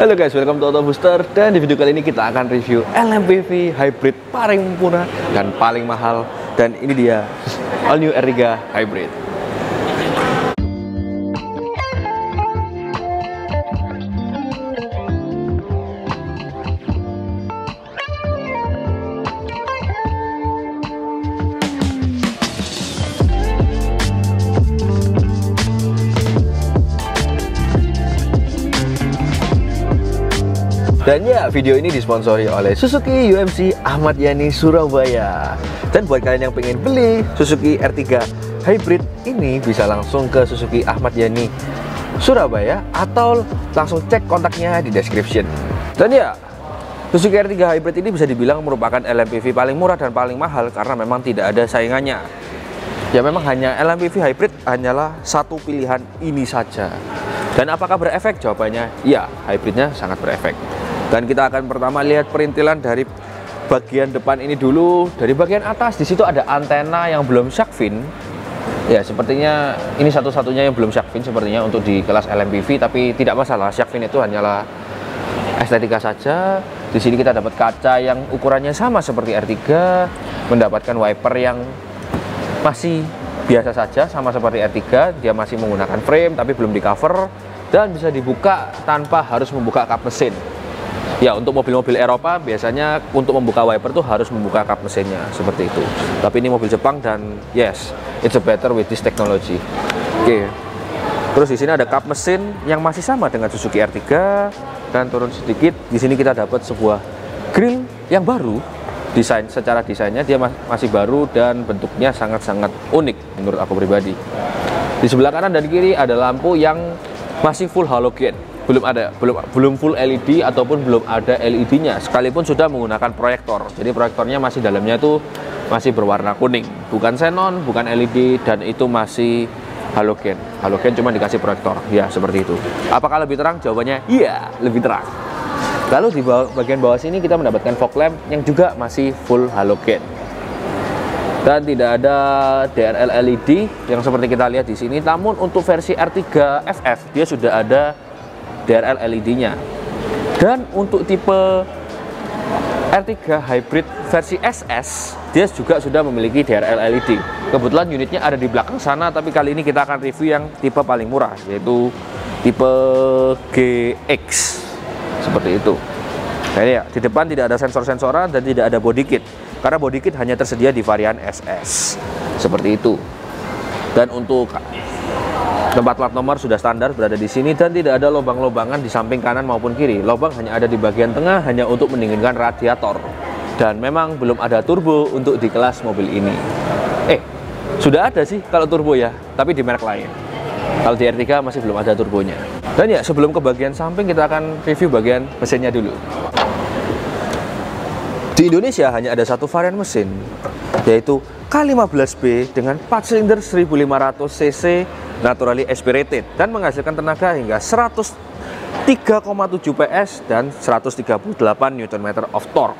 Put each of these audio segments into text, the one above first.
Halo guys, welcome to Auto Booster. Dan di video kali ini kita akan review LMPV hybrid paling murah dan paling mahal. Dan ini dia All New R3 Hybrid. Dan ya, video ini disponsori oleh Suzuki UMC Ahmad Yani Surabaya. Dan buat kalian yang pengen beli Suzuki R3 Hybrid ini, bisa langsung ke Suzuki Ahmad Yani Surabaya atau langsung cek kontaknya di description. Dan ya, Suzuki R3 Hybrid ini bisa dibilang merupakan LMPV paling murah dan paling mahal karena memang tidak ada saingannya. Ya memang hanya LMPV Hybrid hanyalah satu pilihan ini saja. Dan apakah berefek? Jawabannya ya, hybridnya sangat berefek. Dan kita akan pertama lihat perintilan dari bagian depan ini dulu. Dari bagian atas, di situ ada antena yang belum shark fin. Ya, sepertinya ini satu-satunya yang belum shark fin sepertinya untuk di kelas LMPV, tapi tidak masalah. Shark fin itu hanyalah estetika saja. Di sini kita dapat kaca yang ukurannya sama seperti R3, mendapatkan wiper yang masih biasa saja sama seperti R3. Dia masih menggunakan frame tapi belum di cover dan bisa dibuka tanpa harus membuka kap mesin. Ya, untuk mobil-mobil Eropa biasanya untuk membuka wiper tuh harus membuka kap mesinnya seperti itu. Tapi ini mobil Jepang dan yes, it's a better with this technology. Oke. Terus di sini ada kap mesin yang masih sama dengan Suzuki R3 dan turun sedikit. Di sini kita dapat sebuah grill yang baru. Secara desainnya dia masih baru dan bentuknya sangat-sangat unik menurut aku pribadi. Di sebelah kanan dan kiri ada lampu yang masih full halogen. Belum full LED ataupun belum ada LED-nya, sekalipun sudah menggunakan proyektor. Jadi proyektornya masih dalamnya itu masih berwarna kuning, bukan xenon, bukan LED, dan itu masih halogen. Halogen cuma dikasih proyektor. Ya, seperti itu. Apakah lebih terang? Jawabannya iya, lebih terang. Lalu di bagian bawah sini kita mendapatkan fog lamp yang juga masih full halogen. Dan tidak ada DRL LED yang seperti kita lihat di sini. Namun untuk versi R3 FF dia sudah ada DRL LED-nya. Dan untuk tipe R3 Hybrid versi SS dia juga sudah memiliki DRL LED. Kebetulan unitnya ada di belakang sana, tapi kali ini kita akan review yang tipe paling murah, yaitu tipe GX. Seperti itu. Nah, ya, di depan tidak ada sensor-sensoran dan tidak ada body kit. Karena body kit hanya tersedia di varian SS. Seperti itu. Dan untuk tempat plat nomor sudah standar berada di sini dan tidak ada lubang-lubangan di samping kanan maupun kiri. Lubang hanya ada di bagian tengah, hanya untuk mendinginkan radiator. Dan memang belum ada turbo untuk di kelas mobil ini. Sudah ada sih kalau turbo ya, tapi di merek lain. Kalau di R3 masih belum ada turbonya. Dan ya, sebelum ke bagian samping kita akan review bagian mesinnya dulu. Di Indonesia hanya ada satu varian mesin, yaitu K15B dengan 4 silinder 1500 cc naturally aspirated dan menghasilkan tenaga hingga 103,7 PS dan 138 Nm of torque.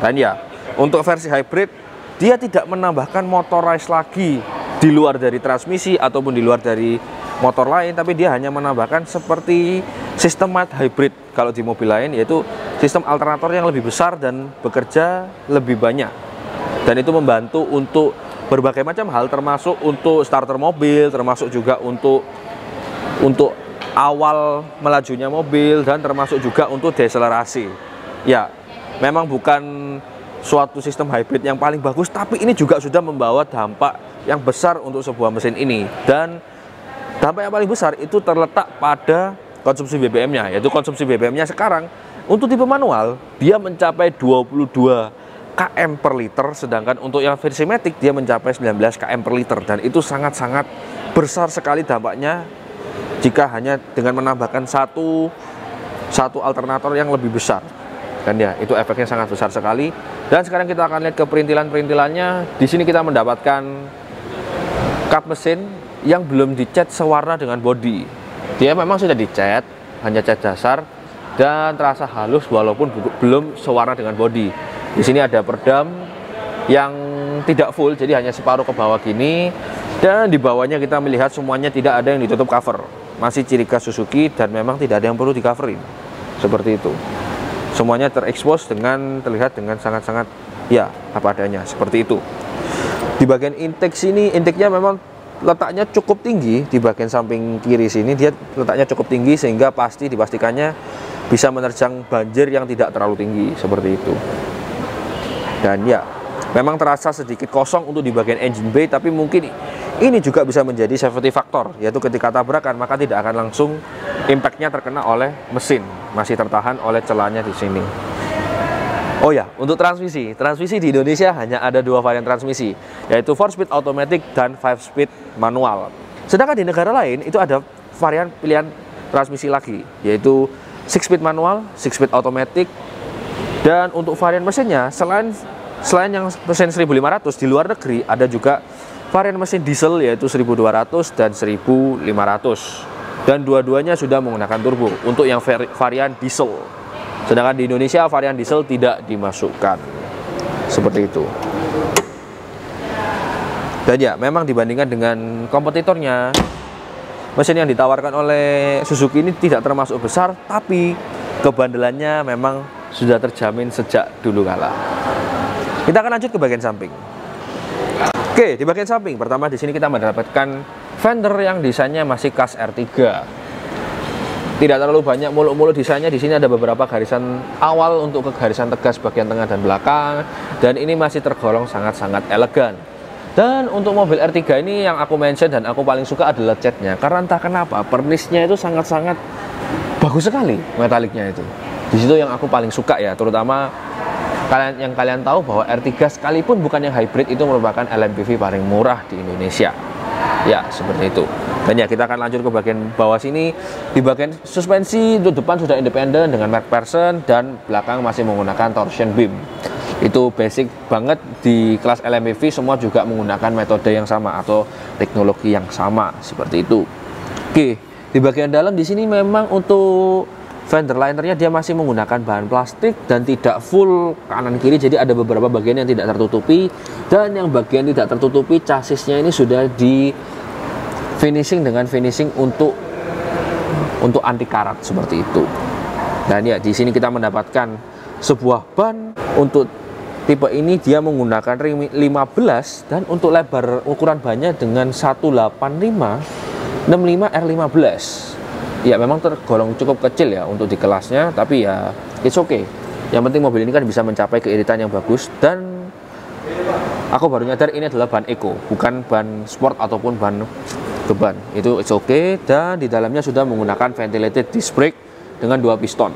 Dan ya, untuk versi hybrid dia tidak menambahkan motorized lagi di luar dari transmisi ataupun di luar dari motor lain, tapi dia hanya menambahkan seperti sistem mild hybrid kalau di mobil lain, yaitu sistem alternator yang lebih besar dan bekerja lebih banyak. Dan itu membantu untuk berbagai macam hal, termasuk untuk starter mobil, termasuk juga untuk awal melajunya mobil, dan termasuk juga untuk deselerasi. Ya, memang bukan suatu sistem hybrid yang paling bagus, tapi ini juga sudah membawa dampak yang besar untuk sebuah mesin ini. Dan dampak yang paling besar itu terletak pada konsumsi BBM-nya, yaitu konsumsi BBM-nya sekarang untuk tipe manual dia mencapai 22 km per liter, sedangkan untuk yang versi Matic dia mencapai 19 km per liter, dan itu sangat-sangat besar sekali dampaknya jika hanya dengan menambahkan satu alternator yang lebih besar. Dan ya, itu efeknya sangat besar sekali. Dan sekarang kita akan lihat ke perintilan-perintilannya. Di sini kita mendapatkan kap mesin yang belum dicat sewarna dengan bodi. Dia memang sudah dicat, hanya cat dasar dan terasa halus walaupun belum sewarna dengan bodi. Di sini ada peredam yang tidak full, jadi hanya separuh ke bawah gini. Dan di bawahnya kita melihat semuanya tidak ada yang ditutup cover. Masih ciri khas Suzuki dan memang tidak ada yang perlu di coverin. seperti itu. Semuanya terekspos dengan terlihat dengan sangat-sangat ya apa adanya, seperti itu. Di bagian intake sini, intake-nya memang letaknya cukup tinggi. Di bagian samping kiri sini dia letaknya cukup tinggi, sehingga pasti dipastikannya bisa menerjang banjir yang tidak terlalu tinggi, seperti itu. Dan ya, memang terasa sedikit kosong untuk di bagian engine bay, tapi mungkin ini juga bisa menjadi safety factor, yaitu ketika tabrakan maka tidak akan langsung impact-nya terkena oleh mesin, masih tertahan oleh celahnya di sini. Oh ya, untuk transmisi di Indonesia hanya ada 2 varian transmisi, yaitu 4-speed automatic dan 5-speed manual. Sedangkan di negara lain itu ada varian pilihan transmisi lagi, yaitu 6-speed manual, 6-speed automatic. Dan untuk varian mesinnya, selain yang mesin 1500 di luar negeri, ada juga varian mesin diesel yaitu 1200 dan 1500. Dan dua-duanya sudah menggunakan turbo untuk yang varian diesel. Sedangkan di Indonesia varian diesel tidak dimasukkan. Seperti itu. Dan ya, memang dibandingkan dengan kompetitornya, mesin yang ditawarkan oleh Suzuki ini tidak termasuk besar, tapi kebandelannya memang sudah terjamin sejak dulu kala. Kita akan lanjut ke bagian samping. Oke, di bagian samping pertama di sini kita mendapatkan fender yang desainnya masih khas R3. Tidak terlalu banyak muluk-muluk desainnya. Di sini ada beberapa garisan awal untuk ke garisan tegas bagian tengah dan belakang, dan ini masih tergolong sangat-sangat elegan. Dan untuk mobil R3 ini yang aku mention dan aku paling suka adalah catnya, karena entah kenapa pernisnya itu sangat-sangat bagus sekali, metaliknya itu. Di situ yang aku paling suka ya, terutama kalian tahu bahwa R3 sekalipun bukan yang hybrid itu merupakan LMPV paling murah di Indonesia. Ya, seperti itu. Dan ya, kita akan lanjut ke bagian bawah sini. Di bagian suspensi untuk depan sudah independen dengan McPherson, dan belakang masih menggunakan torsion beam. Itu basic banget di kelas LMPV, semua juga menggunakan metode yang sama atau teknologi yang sama, seperti itu. Oke, di bagian dalam di sini memang untuk fender linernya dia masih menggunakan bahan plastik dan tidak full kanan kiri, jadi ada beberapa bagian yang tidak tertutupi, dan yang bagian tidak tertutupi chassisnya ini sudah di finishing dengan finishing untuk anti karat, seperti itu. Dan ya, di sini kita mendapatkan sebuah ban untuk tipe ini dia menggunakan ring 15, dan untuk lebar ukuran bannya dengan 185 65 R15. Ya, memang tergolong cukup kecil ya untuk di kelasnya, tapi ya it's okay. Yang penting mobil ini kan bisa mencapai keiritan yang bagus, dan aku baru nyadar ini adalah ban eco, bukan ban sport ataupun ban beban. Itu it's okay. Dan di dalamnya sudah menggunakan ventilated disc brake dengan 2 piston.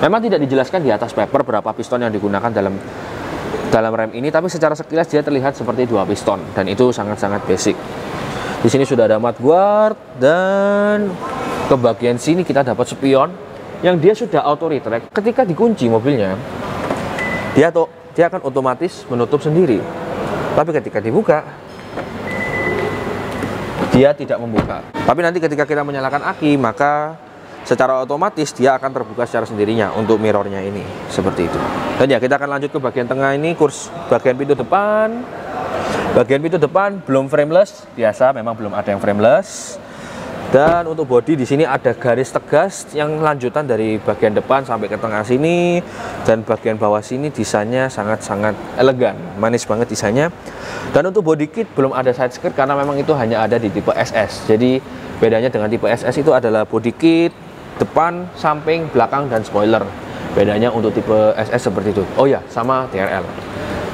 Memang tidak dijelaskan di atas paper berapa piston yang digunakan dalam rem ini, tapi secara sekilas dia terlihat seperti 2 piston, dan itu sangat-sangat basic. Di sini sudah ada mudguard, dan ke bagian sini kita dapat spion yang dia sudah auto retract. Ketika dikunci mobilnya, dia akan otomatis menutup sendiri. Tapi ketika dibuka, dia tidak membuka. Tapi nanti ketika kita menyalakan aki, maka secara otomatis dia akan terbuka secara sendirinya untuk mirrornya ini, seperti itu. Dan ya, kita akan lanjut ke bagian tengah ini, bagian pintu depan. Bagian pintu depan belum frameless, biasa memang belum ada yang frameless. Dan untuk bodi di sini ada garis tegas yang lanjutan dari bagian depan sampai ke tengah sini, dan bagian bawah sini desainnya sangat-sangat elegan, manis banget desainnya. Dan untuk body kit belum ada side skirt karena memang itu hanya ada di tipe SS. Jadi bedanya dengan tipe SS itu adalah body kit depan, samping, belakang, dan spoiler. Bedanya untuk tipe SS seperti itu. Oh ya, sama TRL.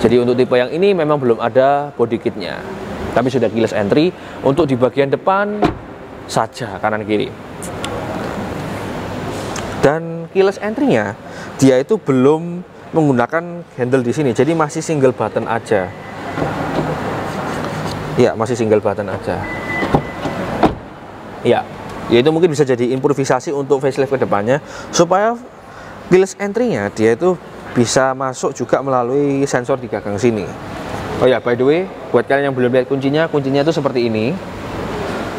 Jadi untuk tipe yang ini memang belum ada body kitnya, tapi sudah keyless entry. Untuk di bagian depan saja, kanan kiri. Dan keyless entry-nya dia itu belum menggunakan handle di sini, jadi masih single button aja. Ya, masih single button aja. Ya, itu mungkin bisa jadi improvisasi untuk facelift ke depannya, supaya keyless entry-nya dia itu bisa masuk juga melalui sensor di gagang sini. Oh ya, by the way, buat kalian yang belum lihat kuncinya itu seperti ini.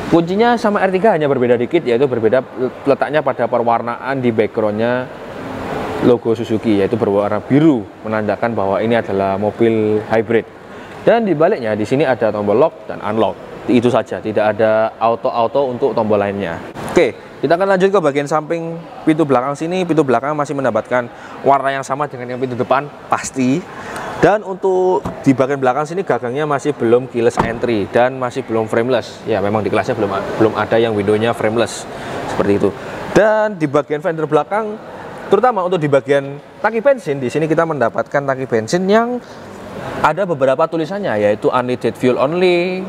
Kuncinya sama R3 hanya berbeda dikit, yaitu berbeda letaknya pada perwarnaan di backgroundnya logo Suzuki, yaitu berwarna biru, menandakan bahwa ini adalah mobil hybrid. Dan di baliknya di sini ada tombol lock dan unlock. Itu saja, tidak ada auto-auto untuk tombol lainnya. Oke, kita akan lanjut ke bagian samping pintu belakang sini. Pintu belakang masih mendapatkan warna yang sama dengan yang pintu depan, pasti. Dan untuk di bagian belakang sini gagangnya masih belum keyless entry dan masih belum frameless. Ya, memang di kelasnya belum ada yang windownya frameless seperti itu. Dan di bagian fender belakang, terutama untuk di bagian tangki bensin, di sini kita mendapatkan tangki bensin yang ada beberapa tulisannya, yaitu unleaded fuel only.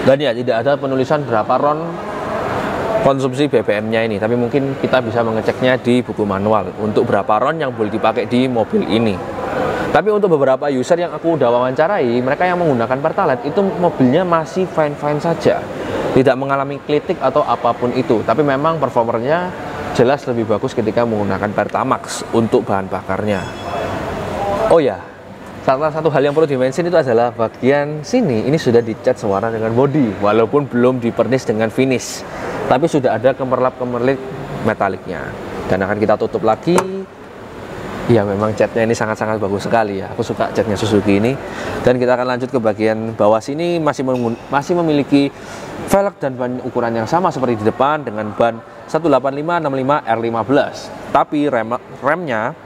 Dan ya, tidak ada penulisan berapa ron konsumsi BBM-nya ini, tapi mungkin kita bisa mengeceknya di buku manual untuk berapa ron yang boleh dipakai di mobil ini. Tapi untuk beberapa user yang aku udah wawancarai, mereka yang menggunakan Pertalite itu mobilnya masih fine-fine saja, tidak mengalami klitik atau apapun itu. Tapi memang performernya jelas lebih bagus ketika menggunakan Pertamax untuk bahan bakarnya. Oh ya, salah satu hal yang perlu dimention itu adalah bagian sini ini sudah dicat sewarna dengan body, walaupun belum dipernis dengan finish, tapi sudah ada kemerlap-kemerlip metaliknya. Dan akan kita tutup lagi. Ya, memang catnya ini sangat-sangat bagus sekali ya. Aku suka catnya Suzuki ini. Dan kita akan lanjut ke bagian bawah sini, masih memiliki velg dan ban ukuran yang sama seperti di depan dengan ban 185/65 R15. Tapi remnya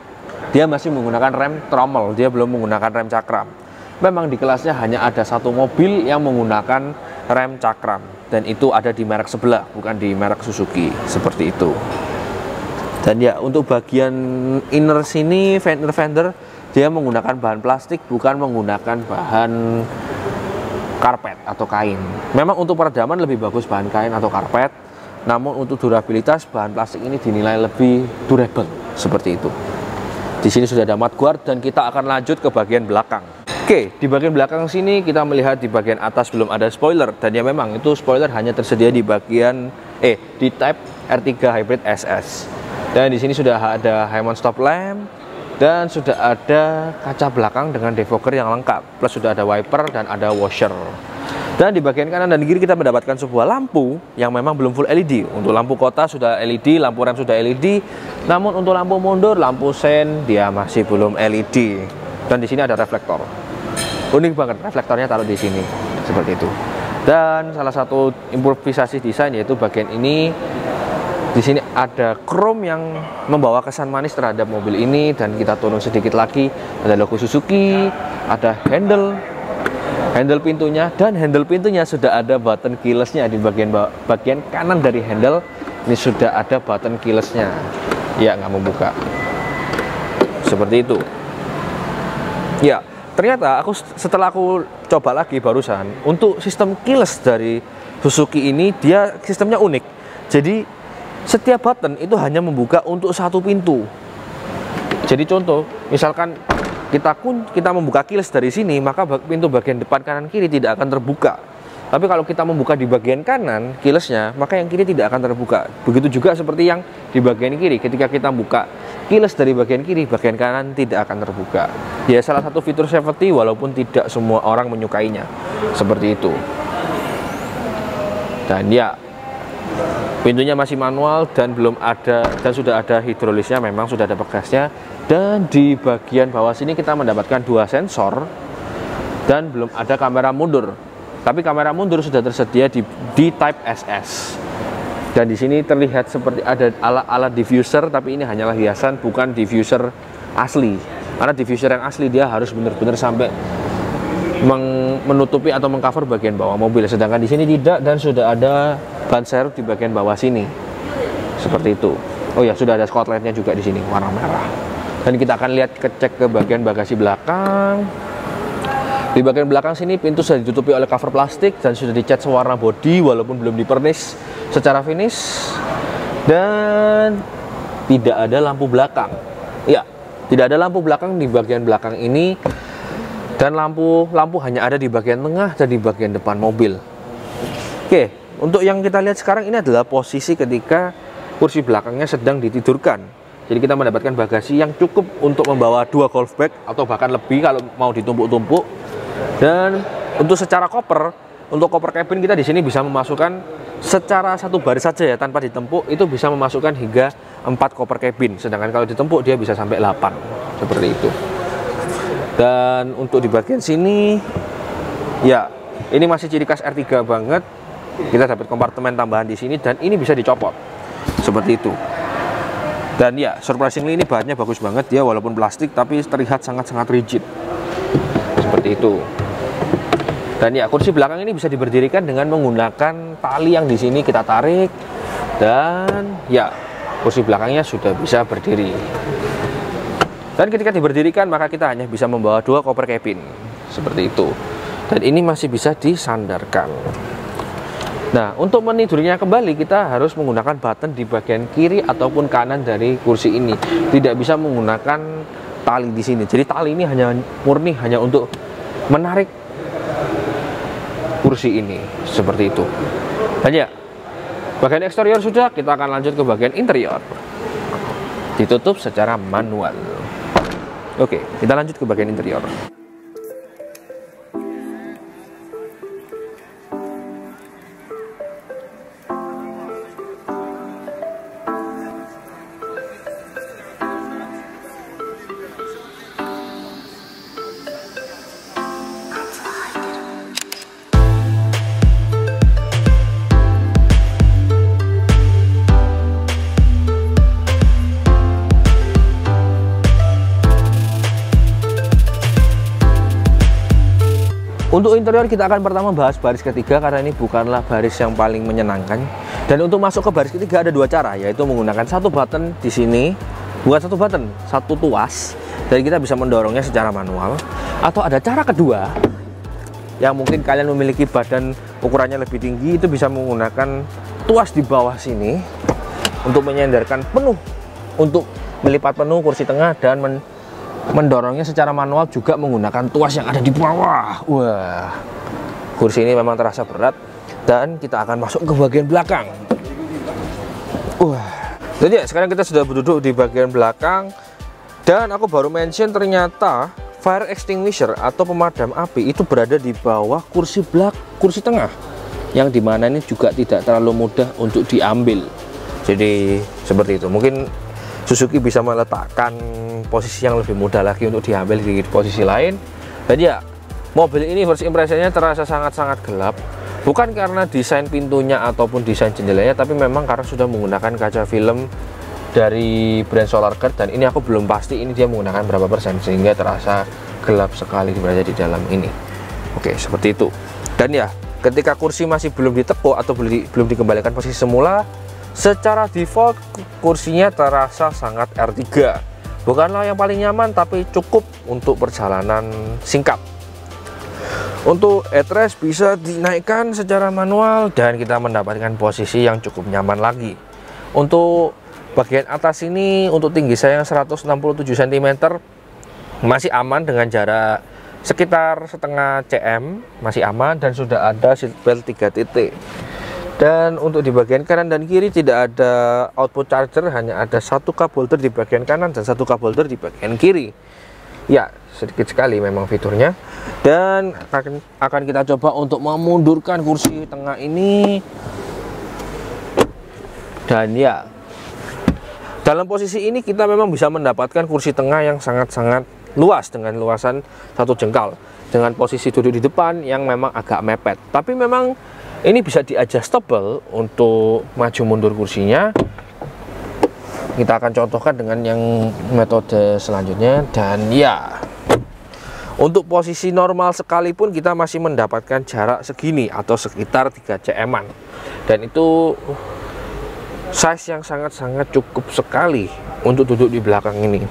dia masih menggunakan rem trommel, dia belum menggunakan rem cakram. Memang di kelasnya hanya ada satu mobil yang menggunakan rem cakram, dan itu ada di merek sebelah, bukan di merek Suzuki, seperti itu. Dan ya, untuk bagian inner sini, fender dia menggunakan bahan plastik, bukan menggunakan bahan karpet atau kain. Memang untuk peredaman lebih bagus bahan kain atau karpet, namun untuk durabilitas bahan plastik ini dinilai lebih durable, seperti itu. Di sini sudah ada mud guard dan kita akan lanjut ke bagian belakang. Oke, di bagian belakang sini kita melihat di bagian atas belum ada spoiler, dan ya memang itu spoiler hanya tersedia di bagian di Type R3 Hybrid SS. Dan di sini sudah ada High-mount stop lamp dan sudah ada kaca belakang dengan defogger yang lengkap, plus sudah ada wiper dan ada washer. Dan di bagian kanan dan kiri kita mendapatkan sebuah lampu yang memang belum full LED. Untuk lampu kota sudah LED, lampu rem sudah LED, namun untuk lampu mundur, lampu sen dia masih belum LED. Dan di sini ada reflektor. Unik banget, reflektornya taruh di sini seperti itu. Dan salah satu improvisasi desain yaitu bagian ini. Di sini ada chrome yang membawa kesan manis terhadap mobil ini, dan kita turun sedikit lagi ada logo Suzuki, ada handle pintunya, dan handle pintunya sudah ada button keylessnya di bagian kanan dari handle. Ini sudah ada button keylessnya. Ya, nggak membuka. Seperti itu. Ya, ternyata setelah aku coba lagi barusan, untuk sistem keyless dari Suzuki ini dia sistemnya unik. Jadi setiap button itu hanya membuka untuk satu pintu. Jadi contoh, misalkan kita membuka keyless dari sini, maka pintu bagian depan kanan kiri tidak akan terbuka. Tapi kalau kita membuka di bagian kanan keylessnya, maka yang kiri tidak akan terbuka. Begitu juga seperti yang di bagian kiri, ketika kita buka keyless dari bagian kiri, bagian kanan tidak akan terbuka. Ya, salah satu fitur safety walaupun tidak semua orang menyukainya. Seperti itu. Dan ya, pintunya masih manual dan sudah ada hidrolisnya, memang sudah ada pegasnya. Dan di bagian bawah sini kita mendapatkan dua sensor dan belum ada kamera mundur. Tapi kamera mundur sudah tersedia di Type SS. Dan di sini terlihat seperti ada alat diffuser, tapi ini hanyalah hiasan, bukan diffuser asli. Karena diffuser yang asli dia harus benar-benar sampai menutupi atau mengcover bagian bawah mobil, sedangkan di sini tidak, dan sudah ada ban serep di bagian bawah sini seperti itu. Oh ya, sudah ada spotlightnya juga di sini warna merah. Dan kita akan lihat cek ke bagian bagasi belakang. Di bagian belakang sini pintu sudah ditutupi oleh cover plastik dan sudah dicat sewarna body walaupun belum dipernis secara finish. Dan tidak ada lampu belakang. Ya, tidak ada lampu belakang di bagian belakang ini. Dan lampu hanya ada di bagian tengah dan di bagian depan mobil. Oke, untuk yang kita lihat sekarang ini adalah posisi ketika kursi belakangnya sedang ditidurkan. Jadi kita mendapatkan bagasi yang cukup untuk membawa 2 golf bag atau bahkan lebih kalau mau ditumpuk-tumpuk. Dan untuk secara untuk koper cabin kita di sini bisa memasukkan secara satu baris saja ya, tanpa ditempuk itu bisa memasukkan hingga 4 koper cabin. Sedangkan kalau ditempuk dia bisa sampai 8, seperti itu. Dan untuk di bagian sini, ya ini masih ciri khas R3 banget. Kita dapat kompartemen tambahan di sini dan ini bisa dicopot seperti itu. Dan ya, surprisingly ini bahannya bagus banget ya, walaupun plastik tapi terlihat sangat-sangat rigid seperti itu. Dan ya, kursi belakang ini bisa diberdirikan dengan menggunakan tali yang di sini kita tarik, dan ya, kursi belakangnya sudah bisa berdiri. Dan ketika diberdirikan maka kita hanya bisa membawa 2 koper cabin seperti itu. Dan ini masih bisa disandarkan. Nah, untuk menidurnya kembali kita harus menggunakan button di bagian kiri ataupun kanan dari kursi ini. Tidak bisa menggunakan tali di sini. Jadi tali ini murni hanya untuk menarik kursi ini seperti itu. Dan ya, bagian eksterior sudah, kita akan lanjut ke bagian interior. Ditutup secara manual. Oke, kita lanjut ke bagian interior. Untuk interior kita akan pertama bahas baris ketiga karena ini bukanlah baris yang paling menyenangkan. Dan untuk masuk ke baris ketiga ada 2 cara, yaitu menggunakan 1 button di sini, bukan 1 button, 1 tuas. Dan kita bisa mendorongnya secara manual. Atau ada cara kedua, yang mungkin kalian memiliki badan ukurannya lebih tinggi, itu bisa menggunakan tuas di bawah sini untuk menyandarkan penuh, untuk melipat penuh kursi tengah dan mendorongnya secara manual juga menggunakan tuas yang ada di bawah. Wah, kursi ini memang terasa berat. Dan kita akan masuk ke bagian belakang. Wah, jadi ya, sekarang kita sudah berduduk di bagian belakang. Dan aku baru mention ternyata fire extinguisher atau pemadam api itu berada di bawah kursi tengah, yang dimana ini juga tidak terlalu mudah untuk diambil. Jadi seperti itu. Mungkin Suzuki bisa meletakkan posisi yang lebih mudah lagi untuk diambil di posisi lain. Dan ya, mobil ini first impressionnya terasa sangat-sangat gelap, bukan karena desain pintunya ataupun desain jendelanya, tapi memang karena sudah menggunakan kaca film dari brand Solarguard. Dan ini aku belum pasti ini dia menggunakan berapa persen, sehingga terasa gelap sekali berada di dalam ini. Oke, seperti itu. Dan ya, ketika kursi masih belum ditekuk atau belum dikembalikan posisi semula, secara default kursinya terasa sangat R3. Bukanlah yang paling nyaman, tapi cukup untuk perjalanan singkat. Untuk headrest bisa dinaikkan secara manual dan kita mendapatkan posisi yang cukup nyaman lagi. Untuk bagian atas ini, untuk tinggi saya 167 cm, masih aman dengan jarak sekitar setengah cm, masih aman, dan sudah ada seatbelt 3 titik. Dan untuk di bagian kanan dan kiri tidak ada output charger, hanya ada 1 cup holder di bagian kanan dan 1 cup holder di bagian kiri. Ya, sedikit sekali memang fiturnya. Dan akan kita coba untuk memundurkan kursi tengah ini. Dan ya, dalam posisi ini kita memang bisa mendapatkan kursi tengah yang sangat-sangat luas dengan luasan 1 jengkal, dengan posisi duduk di depan yang memang agak mepet. Tapi memang ini bisa di-adjustable untuk maju mundur kursinya. Kita akan contohkan dengan yang metode selanjutnya. Dan ya, untuk posisi normal sekalipun kita masih mendapatkan jarak segini atau sekitar 3 cm. Dan itu size yang sangat-sangat cukup sekali untuk duduk di belakang ini.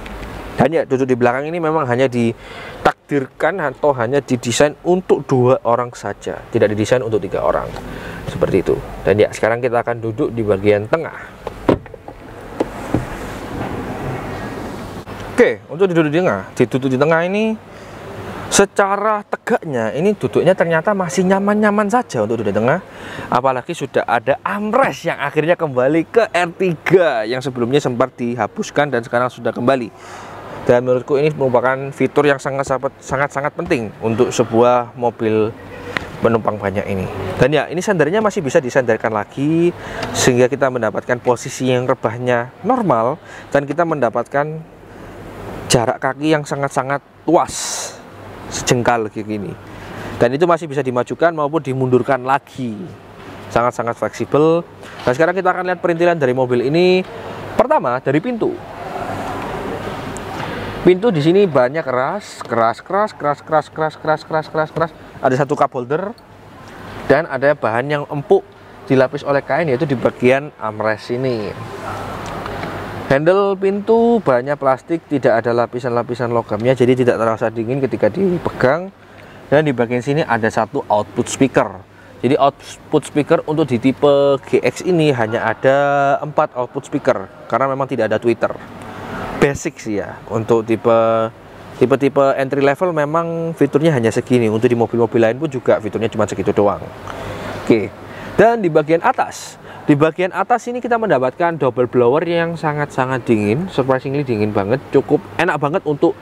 Dan ya, duduk di belakang ini memang hanya ditakdirkan atau hanya didesain untuk 2 orang saja, tidak didesain untuk 3 orang seperti itu. Dan ya, sekarang kita akan duduk di bagian tengah. Oke, untuk duduk di tengah ini, secara tegaknya ini duduknya ternyata masih nyaman-nyaman saja untuk duduk di tengah. Apalagi sudah ada armrest yang akhirnya kembali ke R3 yang sebelumnya sempat dihapuskan dan sekarang sudah kembali. Dan menurutku ini merupakan fitur yang sangat-sangat penting untuk sebuah mobil penumpang banyak ini. Dan ya, ini sandarnya masih bisa disandarkan lagi sehingga kita mendapatkan posisi yang rebahnya normal dan kita mendapatkan jarak kaki yang sangat-sangat luas, sejengkal kayak gini. Dan itu masih bisa dimajukan maupun dimundurkan lagi. sangat-sangat fleksibel. Nah, sekarang kita akan lihat perintilan dari mobil ini. Pertama dari pintu. Pintu di sini banyak keras. Ada satu cup holder dan ada bahan yang empuk dilapis oleh kain, yaitu di bagian armrest ini. Handle pintu banyak plastik, tidak ada lapisan-lapisan logamnya, jadi tidak terasa dingin ketika dipegang. Dan di bagian sini ada satu output speaker. Jadi output speaker untuk di tipe GX ini hanya ada 4 output speaker karena memang tidak ada tweeter. Basic sih ya, untuk tipe entry level memang fiturnya hanya segini. Untuk di mobil-mobil lain pun juga fiturnya cuma segitu doang. Oke. Dan di bagian atas ini kita mendapatkan double blower yang sangat-sangat dingin, surprisingly dingin banget, cukup enak banget untuk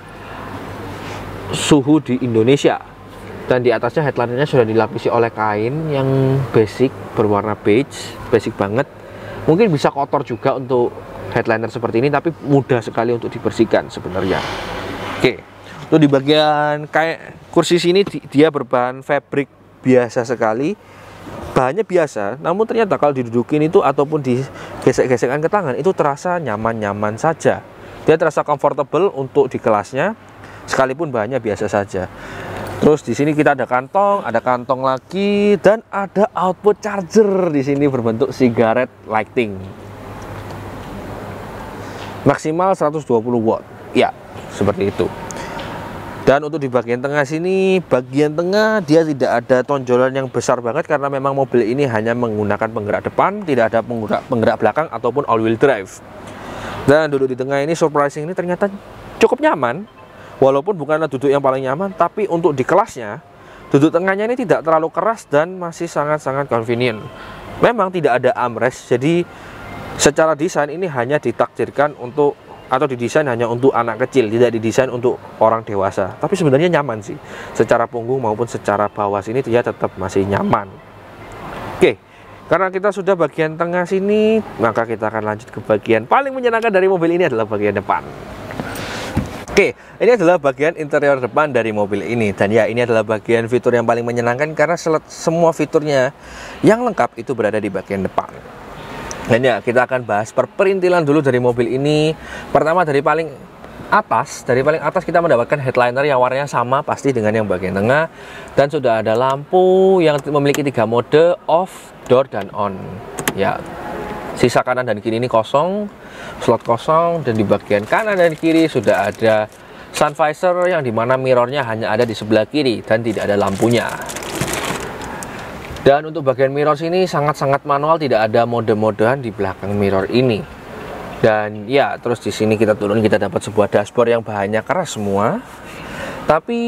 suhu di Indonesia. Dan di atasnya headlinernya sudah dilapisi oleh kain yang basic berwarna beige, basic banget. Mungkin bisa kotor juga untuk headliner seperti ini, tapi mudah sekali untuk dibersihkan sebenarnya. Oke, untuk di bagian kayak kursi sini dia berbahan fabric biasa sekali, bahannya biasa, namun ternyata kalau didudukin itu ataupun digesek-gesekkan ke tangan itu terasa nyaman-nyaman saja. Dia terasa comfortable untuk di kelasnya, sekalipun bahannya biasa saja. Terus di sini kita ada kantong lagi, dan ada output charger di sini berbentuk cigarette lighting. Maksimal 120 watt. Ya, seperti itu. Dan untuk di bagian tengah sini, dia tidak ada tonjolan yang besar banget karena memang mobil ini hanya menggunakan penggerak depan, tidak ada penggerak belakang ataupun all wheel drive. Dan duduk di tengah ini surprising ini ternyata cukup nyaman. Walaupun bukanlah duduk yang paling nyaman, tapi untuk di kelasnya, duduk tengahnya ini tidak terlalu keras dan masih sangat-sangat convenient. Memang tidak ada armrest, jadi secara desain ini hanya ditakdirkan untuk, atau didesain hanya untuk anak kecil, tidak didesain untuk orang dewasa. Tapi sebenarnya nyaman sih, secara punggung maupun secara bawah sini dia tetap masih nyaman. Oke, karena kita sudah bagian tengah sini, maka kita akan lanjut ke bagian paling menyenangkan dari mobil ini, adalah bagian depan. Oke, ini adalah bagian interior depan dari mobil ini. Dan ya, ini adalah bagian fitur yang paling menyenangkan karena semua fiturnya yang lengkap itu berada di bagian depan. Dan ya, kita akan bahas perintilan dulu dari mobil ini. Pertama dari paling atas kita mendapatkan headliner yang warnanya sama pasti dengan yang bagian tengah. Dan sudah ada lampu yang memiliki 3 mode, off, door, dan on. Ya, sisa kanan dan kiri ini kosong, slot kosong. Dan di bagian kanan dan kiri sudah ada sun visor yang dimana mirrornya hanya ada di sebelah kiri dan tidak ada lampunya. Dan untuk bagian mirror sini sangat-sangat manual, tidak ada mode-modean di belakang mirror ini. Dan ya, terus di sini kita turun, kita dapat sebuah dashboard yang bahannya keras semua. Tapi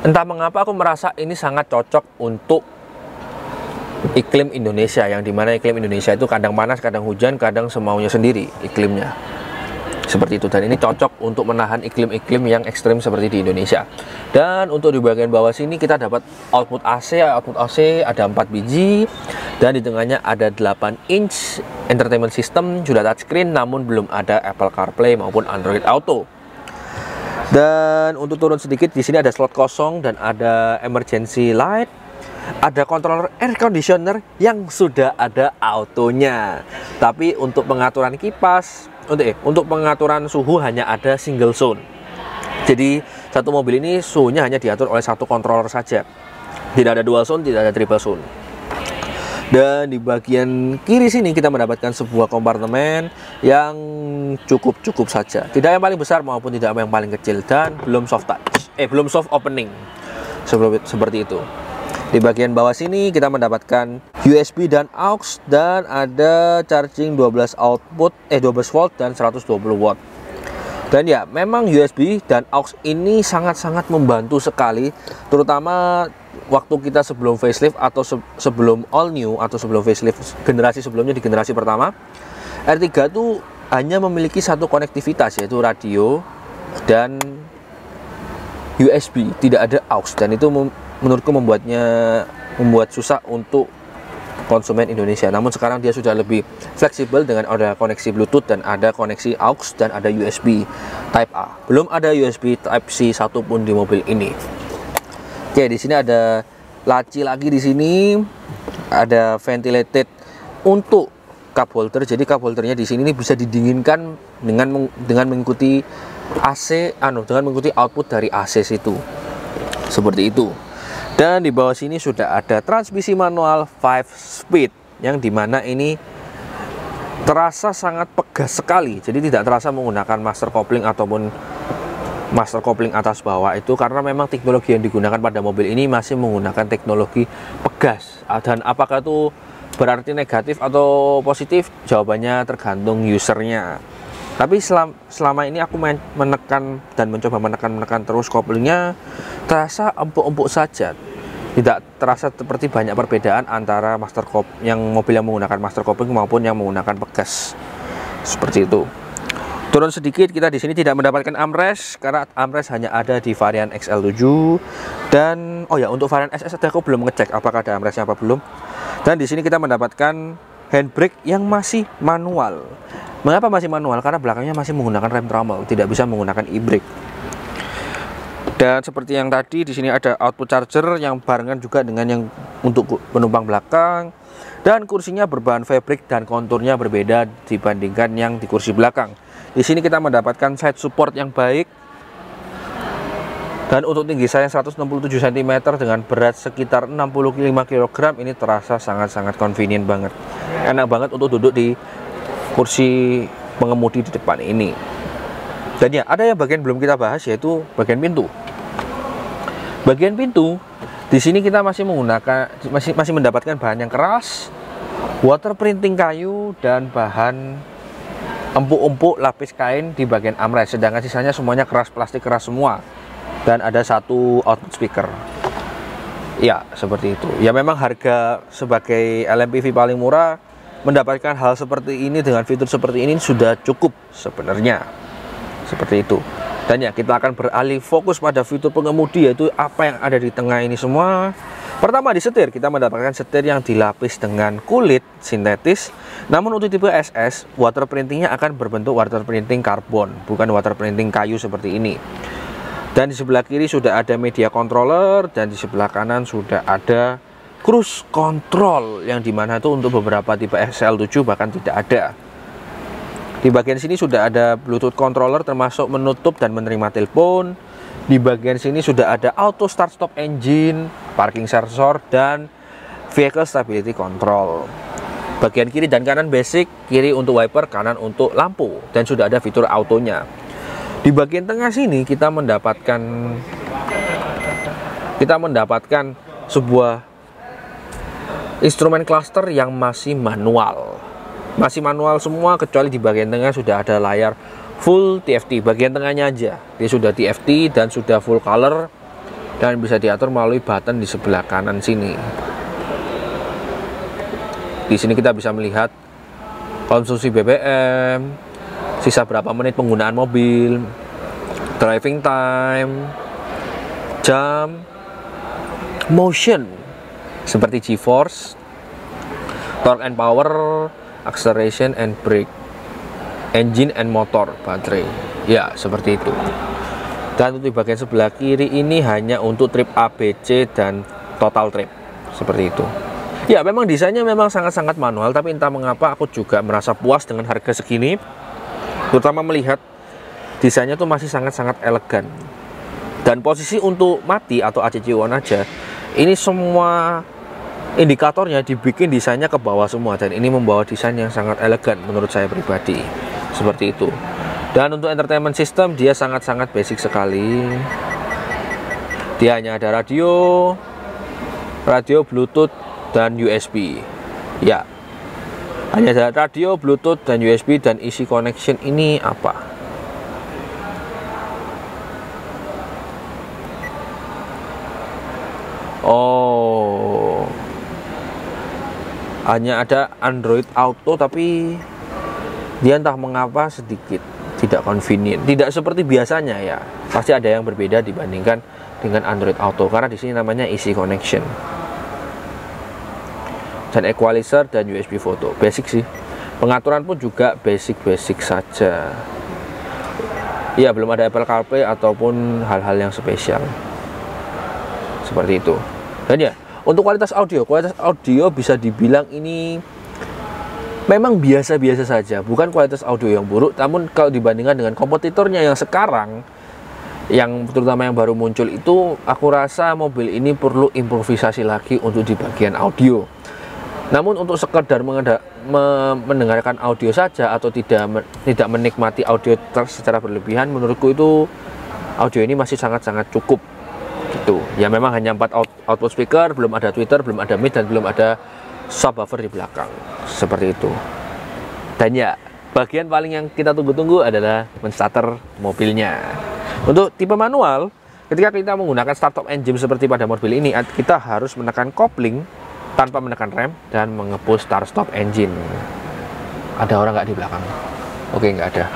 entah mengapa aku merasa ini sangat cocok untuk iklim Indonesia, yang dimana iklim Indonesia itu kadang panas, kadang hujan, kadang semaunya sendiri iklimnya. Seperti itu, dan ini cocok untuk menahan iklim-iklim yang ekstrim seperti di Indonesia. Dan untuk di bagian bawah sini kita dapat output AC ada 4 biji, dan di tengahnya ada 8 inch entertainment system, sudah touchscreen namun belum ada Apple CarPlay maupun Android Auto. Dan untuk turun sedikit, di sini ada slot kosong dan ada emergency light, ada controller air conditioner yang sudah ada autonya. Tapi untuk pengaturan kipas, untuk pengaturan suhu hanya ada single zone. Jadi satu mobil ini suhunya hanya diatur oleh satu controller saja. Tidak ada dual zone, tidak ada triple zone. Dan di bagian kiri sini kita mendapatkan sebuah kompartemen yang cukup saja. Tidak yang paling besar maupun tidak yang paling kecil, dan belum soft touch. Belum soft opening. Seperti itu. Di bagian bawah sini kita mendapatkan USB dan aux, dan ada charging 12 volt dan 120 watt. Dan ya, memang USB dan aux ini sangat-sangat membantu sekali, terutama waktu kita sebelum facelift atau sebelum all new atau sebelum facelift generasi sebelumnya, di generasi pertama. R3 itu hanya memiliki satu konektivitas, yaitu radio dan USB, tidak ada aux, dan itu menurutku membuat susah untuk konsumen Indonesia. Namun sekarang dia sudah lebih fleksibel dengan ada koneksi Bluetooth dan ada koneksi aux dan ada USB Type A. Belum ada USB Type C satupun di mobil ini. Oke, di sini ada laci lagi di sini. ada ventilated untuk cup holder. Jadi cup holdernya di sini ini bisa didinginkan dengan mengikuti AC, dengan mengikuti output dari AC situ. Seperti itu. Dan di bawah sini sudah ada transmisi manual 5 speed yang dimana ini terasa sangat pegas sekali. Jadi tidak terasa menggunakan master coupling ataupun master coupling atas bawah itu, karena memang teknologi yang digunakan pada mobil ini masih menggunakan teknologi pegas. Dan apakah itu berarti negatif atau positif? Jawabannya tergantung usernya. Tapi selama ini aku menekan dan mencoba menekan terus couplingnya, terasa empuk-empuk saja. Tidak terasa seperti banyak perbedaan antara yang mobil yang menggunakan master coupling maupun yang menggunakan pegas. Seperti itu. Turun sedikit, kita di sini tidak mendapatkan armrest karena armrest hanya ada di varian XL7. Dan oh ya, untuk varian SS aku belum ngecek apakah ada armrestnya apa belum. Dan di sini kita mendapatkan handbrake yang masih manual. Mengapa masih manual? Karena belakangnya masih menggunakan rem trommel, tidak bisa menggunakan e-brake. Dan seperti yang tadi, di sini ada output charger yang barengan juga dengan yang untuk penumpang belakang. Dan kursinya berbahan fabric dan konturnya berbeda dibandingkan yang di kursi belakang. Di sini kita mendapatkan side support yang baik. Dan untuk tinggi saya 167 cm dengan berat sekitar 65 kg, ini terasa sangat-sangat convenient banget. Enak banget untuk duduk di kursi pengemudi di depan ini. Dan ya, ada yang bagian belum kita bahas, yaitu bagian pintu. Bagian pintu di sini kita masih mendapatkan bahan yang keras, water printing kayu, dan bahan empuk-empuk lapis kain di bagian armrest. Sedangkan sisanya semuanya keras, plastik keras semua. Dan ada satu output speaker. Ya, seperti itu. Ya, memang harga sebagai LMPV paling murah, mendapatkan hal seperti ini dengan fitur seperti ini sudah cukup sebenarnya. Seperti itu. Dan ya, kita akan beralih fokus pada fitur pengemudi, yaitu apa yang ada di tengah ini semua. Pertama, di setir kita mendapatkan setir yang dilapis dengan kulit sintetis. Namun untuk tipe SS, water printingnya akan berbentuk water printing karbon, bukan water printing kayu seperti ini. Dan di sebelah kiri sudah ada media controller, dan di sebelah kanan sudah ada cruise control, yang dimana itu untuk beberapa tipe XL7 bahkan tidak ada. Di bagian sini sudah ada Bluetooth controller termasuk menutup dan menerima telepon. Di bagian sini sudah ada auto start stop engine, parking sensor, dan vehicle stability control. Bagian kiri dan kanan basic, kiri untuk wiper, kanan untuk lampu, dan sudah ada fitur autonya. Di bagian tengah sini kita mendapatkan sebuah instrumen cluster yang masih manual. Masih manual semua, kecuali di bagian tengah sudah ada layar full TFT. Bagian tengahnya aja dia sudah TFT dan sudah full color, dan bisa diatur melalui button di sebelah kanan sini. Di sini kita bisa melihat konsumsi BBM, sisa berapa menit penggunaan mobil, driving time, jam, motion seperti G-force, torque and power, acceleration and brake, engine and motor, baterai. Ya, seperti itu. Dan untuk di bagian sebelah kiri ini hanya untuk trip A, B, C, dan total trip. Seperti itu. Ya, memang desainnya memang sangat-sangat manual, tapi entah mengapa aku juga merasa puas dengan harga segini. Terutama melihat desainnya tuh masih sangat-sangat elegan. Dan posisi untuk mati atau ACC on aja, ini semua indikatornya dibikin desainnya ke bawah semua, dan ini membawa desain yang sangat elegan menurut saya pribadi. Seperti itu. Dan untuk entertainment system dia sangat-sangat basic sekali. Dia hanya ada radio, Bluetooth, dan USB. Ya, hanya ada radio, Bluetooth, dan USB. Dan isi connection ini apa? Oh, hanya ada Android Auto, tapi dia entah mengapa sedikit tidak convenient, tidak seperti biasanya. Ya, pasti ada yang berbeda dibandingkan dengan Android Auto, karena di sini namanya easy connection. Dan equalizer dan USB foto, basic sih. Pengaturan pun juga basic saja. Ya, belum ada Apple CarPlay ataupun hal-hal yang spesial seperti itu. Dan ya, Untuk kualitas audio bisa dibilang ini memang biasa-biasa saja, bukan kualitas audio yang buruk. Namun kalau dibandingkan dengan kompetitornya yang sekarang, yang terutama yang baru muncul itu, aku rasa mobil ini perlu improvisasi lagi untuk di bagian audio. Namun untuk sekedar mendengarkan audio saja atau tidak menikmati audio secara berlebihan, menurutku itu audio ini masih sangat-sangat cukup gitu. Ya memang hanya 4 output speaker, belum ada tweeter, belum ada mic, dan belum ada subwoofer di belakang, seperti itu. Dan ya, bagian paling yang kita tunggu-tunggu adalah menstarter mobilnya. Untuk tipe manual, ketika kita menggunakan start-stop engine seperti pada mobil ini, kita harus menekan kopling tanpa menekan rem dan mengepush start-stop engine. Ada orang nggak di belakang? Oke, nggak ada.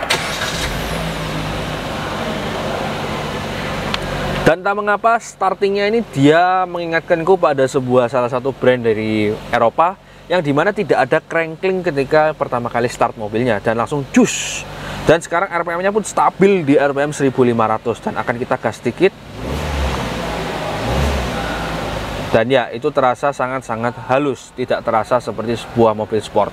Dan tak mengapa startingnya ini dia mengingatkanku pada salah satu brand dari Eropa, yang dimana tidak ada crankling ketika pertama kali start mobilnya dan langsung cus. Dan sekarang RPM-nya pun stabil di RPM 1500, dan akan kita gas sedikit. Dan ya, itu terasa sangat-sangat halus, tidak terasa seperti sebuah mobil sport.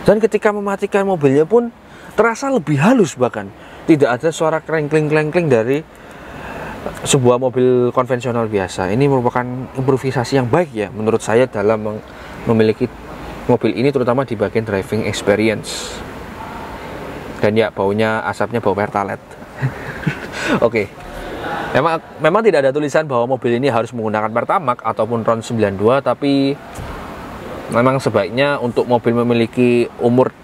Dan ketika mematikan mobilnya pun terasa lebih halus bahkan. Tidak ada suara crankling dari sebuah mobil konvensional biasa. Ini merupakan improvisasi yang baik ya menurut saya dalam memiliki mobil ini, terutama di bagian driving experience. Dan ya, baunya, asapnya bau Pertalite. Oke. Memang tidak ada tulisan bahwa mobil ini harus menggunakan Pertamax ataupun RON 92, tapi memang sebaiknya untuk mobil memiliki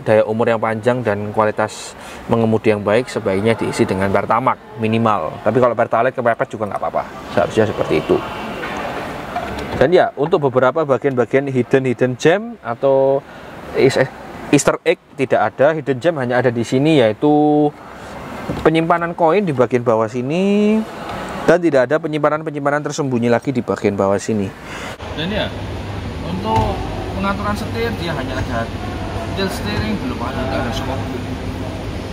daya umur yang panjang dan kualitas mengemudi yang baik, sebaiknya diisi dengan Pertamax minimal. Tapi kalau Pertalite kepepet juga nggak apa-apa, seharusnya seperti itu. Dan ya, untuk beberapa bagian-bagian hidden gem atau Easter egg tidak ada. Hidden gem hanya ada di sini, yaitu penyimpanan koin di bagian bawah sini, dan tidak ada penyimpanan tersembunyi lagi di bagian bawah sini. Dan ya, untuk pengaturan setir dia hanya ada tilt steering, belum ada teleskop.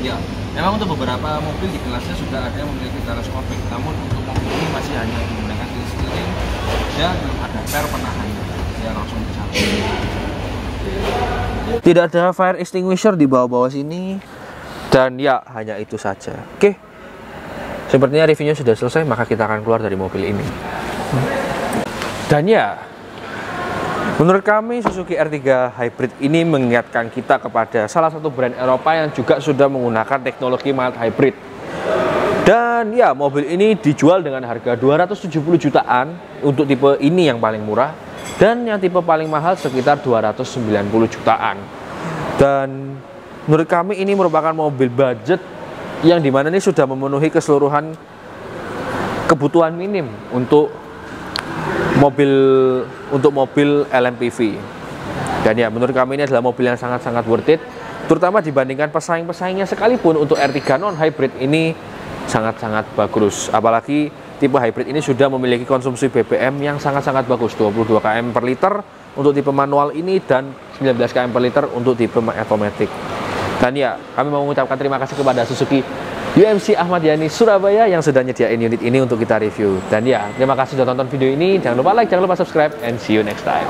Ya, memang untuk beberapa mobil di kelasnya sudah ada yang memiliki teleskopik, namun untuk mobil ini masih hanya menggunakan tilt steering dan belum ada per penahannya, dia langsung dicabut. Tidak ada fire extinguisher di bawah-bawah sini, dan ya hanya itu saja. Oke, sepertinya reviewnya sudah selesai, maka kita akan keluar dari mobil ini. Dan ya, menurut kami Suzuki R3 Hybrid ini mengingatkan kita kepada salah satu brand Eropa yang juga sudah menggunakan teknologi mild hybrid. Dan ya, mobil ini dijual dengan harga 270 jutaan untuk tipe ini yang paling murah, dan yang tipe paling mahal sekitar 290 jutaan. Dan menurut kami ini merupakan mobil budget yang dimana ini sudah memenuhi keseluruhan kebutuhan minim untuk mobil LMPV. Dan ya, menurut kami ini adalah mobil yang sangat-sangat worth it, terutama dibandingkan pesaing-pesaingnya sekalipun. Untuk R3 non hybrid ini sangat-sangat bagus, apalagi tipe hybrid ini sudah memiliki konsumsi BBM yang sangat-sangat bagus, 22 km per liter untuk tipe manual ini dan 19 km per liter untuk tipe automatic. Dan ya, kami mau mengucapkan terima kasih kepada Suzuki UMC Ahmad Yani Surabaya yang sudah nyediain unit ini untuk kita review. Dan ya, terima kasih sudah tonton video ini. Jangan lupa like, jangan lupa subscribe, and see you next time.